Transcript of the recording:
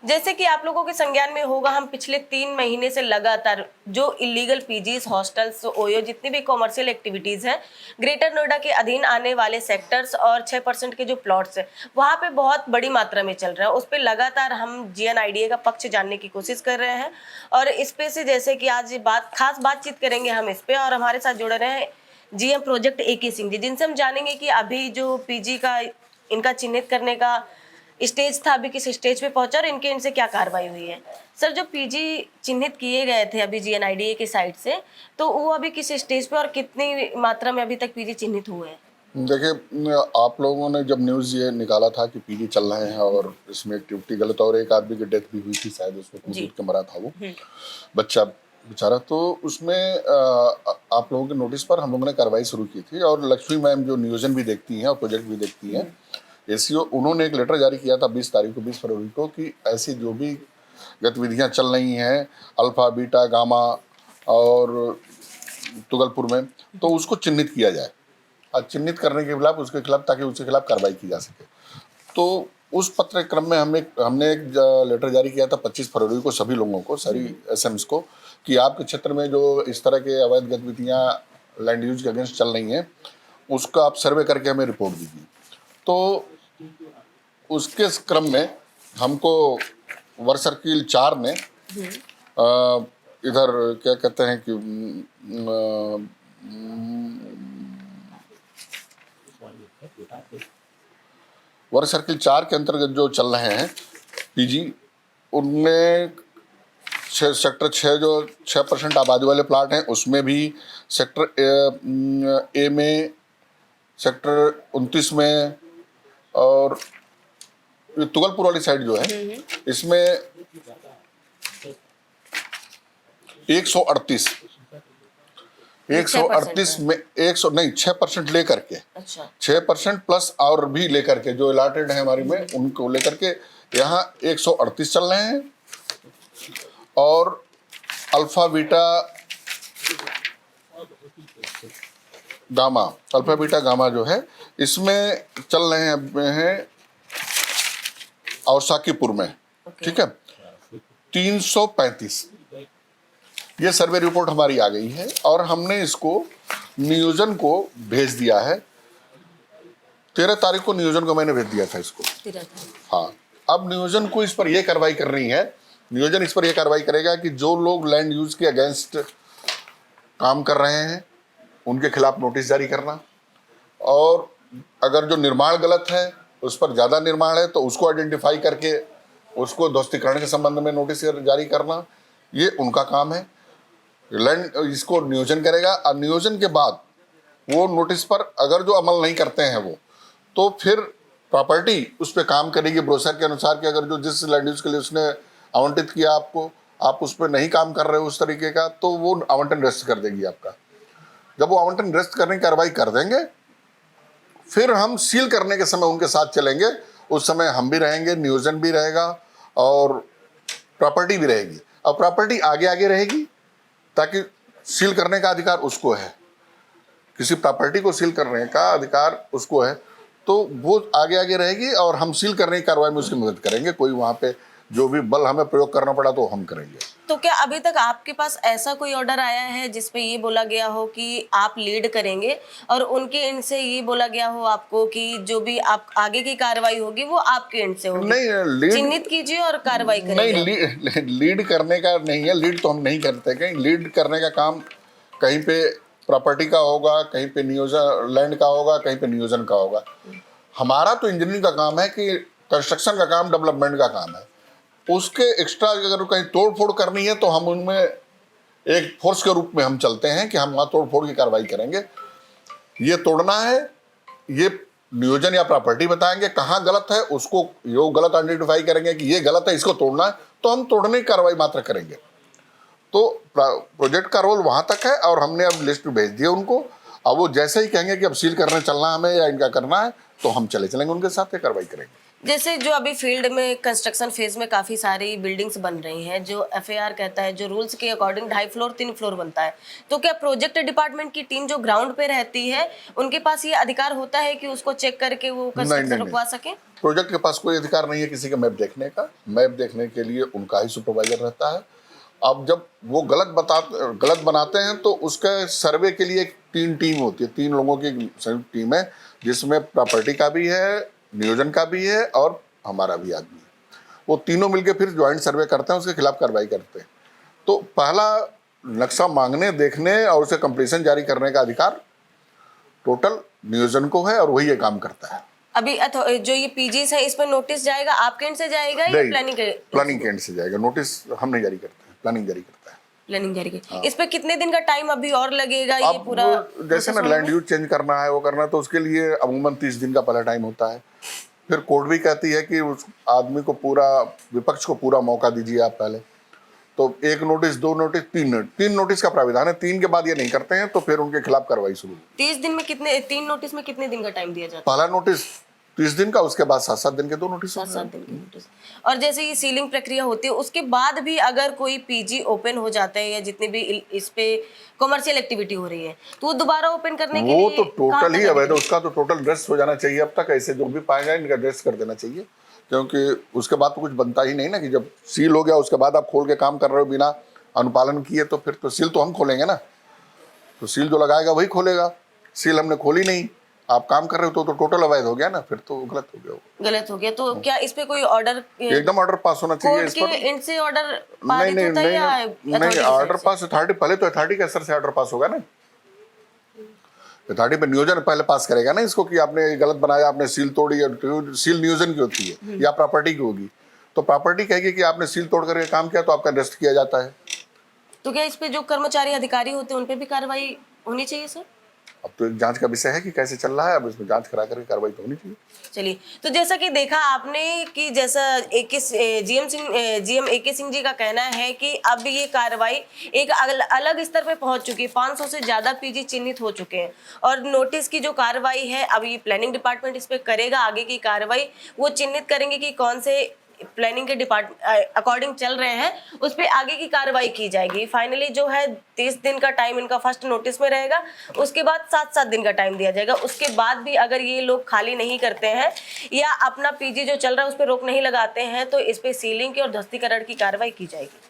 जैसे कि आप लोगों के संज्ञान में होगा, हम पिछले 3 महीने से लगातार जो इलीगल पीजीज, हॉस्टल्स, ओयो, जितनी भी कॉमर्शियल एक्टिविटीज हैं, ग्रेटर नोएडा के अधीन आने वाले सेक्टर्स और 6% के जो प्लॉट्स हैं वहाँ पे बहुत बड़ी मात्रा में चल रहा है। उस पर लगातार हम जीएनआईडीए का पक्ष जानने की कोशिश कर रहे हैं और इस पे से जैसे कि आज खास बातचीत करेंगे हम इस पे, और हमारे साथ जुड़ रहे हैं GM project AK Singh ji, जिनसे हम जानेंगे कि अभी जो पीजी का इनका चिन्हित करने का स्टेज था, अभी किस स्टेज पे पहुंचा और इनसे क्या कार्रवाई हुई है। सर, जो पीजी चिन्हित किए गए थे अभी जीएनआईडीए की साइड से, तो वो अभी किस स्टेज पे और कितनी मात्रा में अभी तक पीजी चिन्हित हुए हैं? देखिए, आप लोगों ने जब न्यूज़ ये निकाला था कि पीजी चल रहे हैं और इसमें एक्टिविटी गलत, और एक आदमी की डेथ भी हुई थी शायद, उसमें कूद के मरा था वो बच्चा बेचारा, तो उसमें आप लोगों के नोटिस पर हम लोगों ने कार्रवाई शुरू की थी। और लक्ष्मी मैम जो नियोजन भी देखती हैं और प्रोजेक्ट भी देखती हैं, एसीओ, उन्होंने एक लेटर जारी किया था 20 तारीख को, 20 फरवरी को, कि ऐसी जो भी गतिविधियां चल रही हैं अल्फा, बीटा, गामा और तुगलपुर में, तो उसको चिन्हित किया जाए। और चिन्हित करने के खिलाफ, उसके खिलाफ, ताकि उसके खिलाफ कार्रवाई की जा सके। तो उस पत्र क्रम में हमने एक लेटर जारी किया था 25 फरवरी को सभी लोगों को, सारी एसएम्स को, कि आपके क्षेत्र में जो इस तरह के अवैध गतिविधियां लैंड यूज के अगेंस्ट चल रही हैं, उसका आप सर्वे करके हमें रिपोर्ट दीजिए। तो उसके क्रम में हमको वर्ग सर्किल 4 ने इधर क्या कहते हैं कि वर्ग सर्किल 4 के अंतर्गत जो चल रहे हैं पीजी, उनमें सेक्टर 6 जो 6% आबादी वाले प्लाट हैं, उसमें भी सेक्टर ए में, सेक्टर 29 में, और तुगलपुर वाली साइड जो है इसमें 138 में 100 नहीं 6% लेकर के, अच्छा, 6% प्लस और भी लेकर के जो अलाटेड है हमारी में, उनको लेकर के यहाँ 138 चल रहे हैं। और अल्फा, बीटा, गामा जो है इसमें चल रहे हैं और साकीपुर में, ठीक है, 335। ये सर्वे रिपोर्ट हमारी आ गई है और हमने इसको नियोजन को भेज दिया है। 13 तारीख को नियोजन को मैंने भेज दिया था इसको। हाँ, अब नियोजन को इस पर यह कार्रवाई करनी है। नियोजन इस पर यह कार्रवाई करेगा कि जो लोग लैंड यूज के अगेंस्ट काम कर रहे हैं उनके खिलाफ नोटिस जारी करना, और अगर जो निर्माण गलत है, उस पर ज़्यादा निर्माण है, तो उसको आइडेंटिफाई करके उसको ध्वस्तीकरण के संबंध में नोटिस जारी करना, ये उनका काम है। लैंड इसको नियोजन करेगा और नियोजन के बाद वो नोटिस पर अगर जो अमल नहीं करते हैं वो, तो फिर प्रॉपर्टी उस पर काम करेगी ब्रोशर के अनुसार कि अगर जो जिस लैंड यूज के लिए उसने आवंटित किया आपको, आप उस पर नहीं काम कर रहे हो उस तरीके का, तो वो आवंटन रद्द कर देगी आपका। जब वो आवंटन रद्द करने की कार्रवाई कर देंगे, फिर हम सील करने के समय उनके साथ चलेंगे। उस समय हम भी रहेंगे, नियोजन भी रहेगा और प्रॉपर्टी भी रहेगी। और प्रॉपर्टी आगे आगे रहेगी ताकि सील करने का अधिकार उसको है, किसी प्रॉपर्टी को सील करने का अधिकार उसको है, तो वो आगे आगे रहेगी और हम सील करने की कार्रवाई में उसकी मदद करेंगे। कोई वहाँ पे जो भी बल हमें प्रयोग करना पड़ा तो हम करेंगे। तो क्या अभी तक आपके पास ऐसा कोई ऑर्डर आया है जिसपे ये बोला गया हो कि आप लीड करेंगे और उनके एंड से ये बोला गया हो आपको कि जो भी आप आगे की कार्रवाई होगी वो आपके एंड से होगी? नहीं, चिन्हित कीजिए और कार्रवाई करेंगे। नहीं, लीड करने का नहीं है। लीड तो हम नहीं करते। कहीं लीड करने का काम कहीं पे प्रॉपर्टी का होगा, कहीं पे नियोजन लैंड का होगा, कहीं पे नियोजन का होगा। हमारा तो इंजीनियरिंग का काम है कि कंस्ट्रक्शन का काम डेवलपमेंट का काम है। उसके एक्स्ट्रा अगर कहीं तोड़ फोड़ करनी है तो हम उनमें एक फोर्स के रूप में हम चलते हैं कि हम वहाँ तोड़ फोड़ की कार्रवाई करेंगे। ये तोड़ना है, ये नियोजन या प्रॉपर्टी बताएंगे कहाँ गलत है, उसको यो गलत आइडेंटिफाई करेंगे कि ये गलत है, इसको तोड़ना है, तो हम तोड़ने की कार्रवाई मात्र करेंगे। तो प्रोजेक्ट का रोल वहाँ तक है और हमने अब लिस्ट भेज दी है उनको। अब वो जैसे ही कहेंगे कि अब सील करने चलना हमें या इनका करना है, तो हम चलेंगे उनके साथ कार्रवाई करेंगे। जैसे जो अभी फील्ड में कंस्ट्रक्शन फेज में काफी सारी बिल्डिंग्स बन रही हैं, जो एफएआर कहता है, जो रूल्स के अकॉर्डिंग 2.5 फ्लोर 3 फ्लोर बनता है, तो क्या प्रोजेक्ट डिपार्टमेंट की टीम जो ग्राउंड पे रहती है उनके पास ये अधिकार होता है कि उसको चेक करके वो कंस्ट्रक्शन रुकवा सके? प्रोजेक्ट के पास कोई अधिकार नहीं है किसी का मैप देखने का। मैप देखने के लिए उनका ही सुपरवाइजर रहता है। अब जब वो गलत बनाते हैं तो उसके सर्वे के लिए एक 3 टीम होती है, 3 लोगों की संयुक्त टीम है, जिसमें प्रॉपर्टी का भी है, नियोजन का भी है और हमारा भी आदमी है। वो तीनों मिलके फिर ज्वाइंट सर्वे करते हैं, उसके खिलाफ कार्रवाई करते हैं। तो पहला नक्शा मांगने, देखने और उसे कंप्लीशन जारी करने का अधिकार टोटल नियोजन को है और वही ये काम करता है। अभी जो ये पीजीज है इस पर नोटिस जाएगा, आपके एंड से जाएगा या प्लानिंग के एंड से जाएगा? नोटिस हम नहीं जारी करते हैं, प्लानिंग जारी करता है। प्लानिंग जारी की। इस पे कितने दिन का टाइम अभी और लगेगा ये पूरा? जैसे ना लैंड यूज चेंज करना है, वो करना है, तो उसके लिए अमूमन 30 दिन का पहला टाइम होता है। फिर कोर्ट भी कहती है कि उस आदमी को पूरा, विपक्ष को पूरा मौका दीजिए आप पहले। तो 1 नोटिस, 2 नोटिस, 3 नोटिस का प्राविधान है। 3 के बाद ये नहीं करते हैं तो फिर उनके खिलाफ कार्रवाई शुरू। 30 दिन में कितने, 3 नोटिस में कितने दिन का टाइम दिया जाता है? पहला नोटिस 30 दिन का, उसके बाद 7-7 दिन के 2 नोटिस। 7-7 दिन की नोटिस। और जैसे ये सीलिंग प्रक्रिया होती है उसके बाद भी अगर कोई पीजी ओपन हो जाता है या जितने भी इस पे कमर्शियल एक्टिविटी हो रही है तो वो दोबारा ओपन करने के लिए वो तो टोटल ही अवैध है, उसका तो टोटल ड्रेस हो जाना चाहिए। अब तक ऐसे जो भी पाए जाए इनका ड्रेस कर देना चाहिए, क्योंकि उसके बाद तो कुछ बनता ही नहीं ना, कि जब सील हो गया उसके बाद आप खोल के काम कर रहे हो बिना अनुपालन किए, तो फिर तो सील तो हम खोलेंगे ना। तो सील जो लगाएगा वही खोलेगा, सील हमने खोली नहीं, आप काम कर रहे हो तो टोटल अवैध हो गया ना, फिर तो गलत हो गया। गलत हो गया तो क्या इस पे कोई ऑर्डर? एकदम ऑर्डर पास होना चाहिए इस पर। इनसे ऑर्डर नहीं, ऑर्डर पास अथॉरिटी, पहले तो अथॉरिटी के स्तर से ऑर्डर पास होगा ना। अथॉरिटी पे नियोजन पहले पास करेगा ना इसको, कि आपने गलत बनाया, आपने सील तोड़ी। सील नियोजन की होती है या प्रॉपर्टी की होगी, तो प्रॉपर्टी कहेगी कि आपने सील तोड़ करके काम किया तो आपका अरेस्ट किया जाता है। तो क्या इस पे जो कर्मचारी अधिकारी होते हैं उन पे भी कार्रवाई होनी चाहिए सर? अब तो एक जांच का विषय है कि कैसे चल रहा है, अब इसमें जांच करा करके कार्रवाई तो होनी चाहिए। चलिए, तो जैसा कि देखा आपने कि जैसा जीएम एके सिंह जी का कहना है कि अब ये कार्रवाई एक अलग स्तर पे पहुंच चुकी है। 500 से ज्यादा पीजी चिन्हित हो चुके हैं और नोटिस की जो कार्रवाई है अब ये प्लानिंग डिपार्टमेंट इस पे करेगा। आगे की कार्रवाई वो चिन्हित करेंगे कि कौन से प्लानिंग के अकॉर्डिंग चल रहे हैं, उस पे आगे की कार्रवाई की जाएगी। फाइनली जो है 30 दिन का टाइम इनका फर्स्ट नोटिस में रहेगा, उसके बाद 7-7 दिन का टाइम दिया जाएगा। उसके बाद भी अगर ये लोग खाली नहीं करते हैं या अपना पीजी जो चल रहा है उस पर रोक नहीं लगाते हैं तो इस पे सीलिंग की और ध्वस्तीकरण की कार्रवाई की जाएगी।